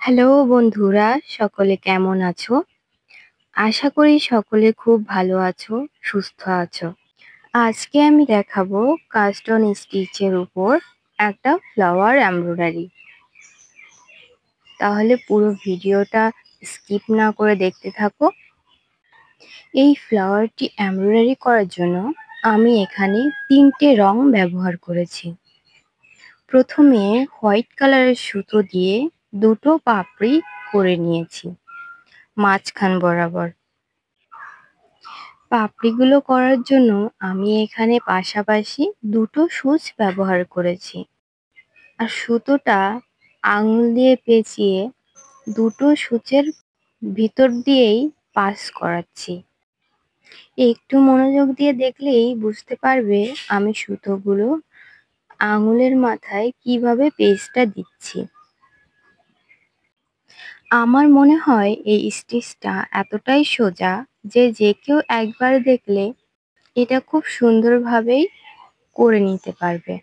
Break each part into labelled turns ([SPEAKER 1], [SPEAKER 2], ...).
[SPEAKER 1] Hello বন্ধুরা, সকলে কেমন আছো? আশা করি সকলে খুব ভালো আছো, সুস্থ আছো। আজকে আমি দেখাবো কাস্ট অন স্টিচের উপর একটা ফ্লাওয়ার এমব্রয়ডারি। তাহলে পুরো ভিডিওটা স্কিপ না করে দেখতে থাকো। এই ফ্লাওয়ারটি এমব্রয়ডারি করার জন্য আমি এখানে 3টে রং ব্যবহার করেছি। প্রথমে হোয়াইট কালারের সুতো দিয়ে দুটো পাপড়ি করে নিয়েছি মাঝখান বরাবর। পাপড়িগুলো করার জন্য আমি এখানে পাশাপাশি দুটো সূচ ব্যবহার করেছি, আর সুতোটা আঙুল দিয়ে পেঁচিয়ে দুটো সূচের ভিতর দিয়েই পাস করাচ্ছি। একটু মনোযোগ দিয়ে দেখলেই বুঝতে পারবে আমি সুতোগুলো আঙুলের মাথায় কিভাবে পেঁচটা দিচ্ছি। আমার মনে হয় এই স্টিচটা এতটাই সোজা যে কেউ একবার দেখলে এটা খুব সুন্দরভাবেই করে নিতে পারবে।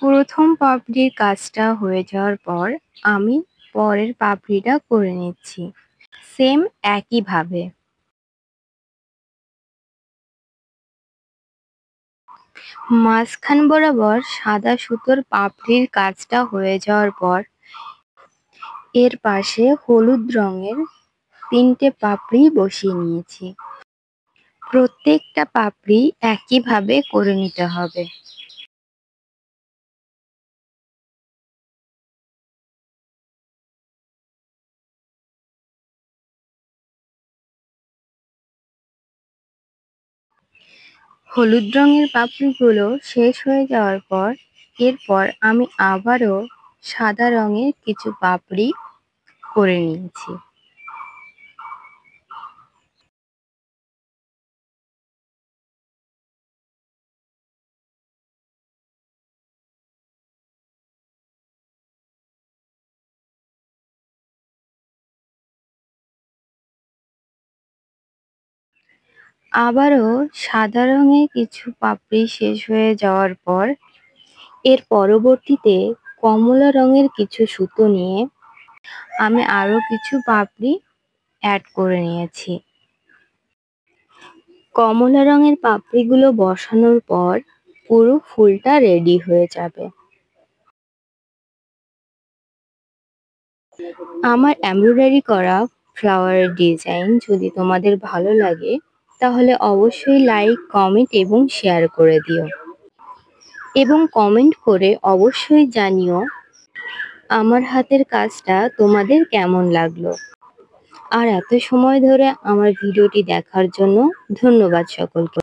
[SPEAKER 1] প্রথম পাপড়ির কাজটা হয়ে যাওয়ার পর আমি পরের পাপড়িটা করে নিচ্ছি সেম একইভাবে। মাঝখান বরাবর সাদা সুতোর পাপড়ির কাজটা হয়ে যাওয়ার পর এর পাশে হলুদ রঙের 3টে পাপড়ি বসিয়ে নিয়েছি। প্রত্যেকটা পাপড়ি একইভাবে করে নিতে হবে। হলুদ রঙের পাপড়িগুলো শেষ হয়ে যাওয়ার পর এরপর আমি আবারও সাদা রঙের কিছু পাপড়ি করে নিয়েছি। আবারও সাদা রঙের কিছু পাপড়ি শেষ হয়ে যাওয়ার পর এর পরবর্তীতে কমলা রঙের কিছু সুতো নিয়ে আমি আরো কিছু পাপড়ি অ্যাড করে নিয়েছি। কমলা রঙের পাপড়িগুলো বসানোর পর পুরো ফুলটা রেডি হয়ে যাবে। আমার এমব্রয়ডারি করা ফ্লাওয়ারের ডিজাইন যদি তোমাদের ভালো লাগে তাহলে অবশ্যই লাইক, কমেন্ট এবং শেয়ার করে দিও, এবং কমেন্ট করে অবশ্যই জানিও আমার হাতের কাজটা তোমাদের কেমন লাগলো। আর এত সময় ধরে আমার ভিডিওটি দেখার জন্য ধন্যবাদ সকলকে।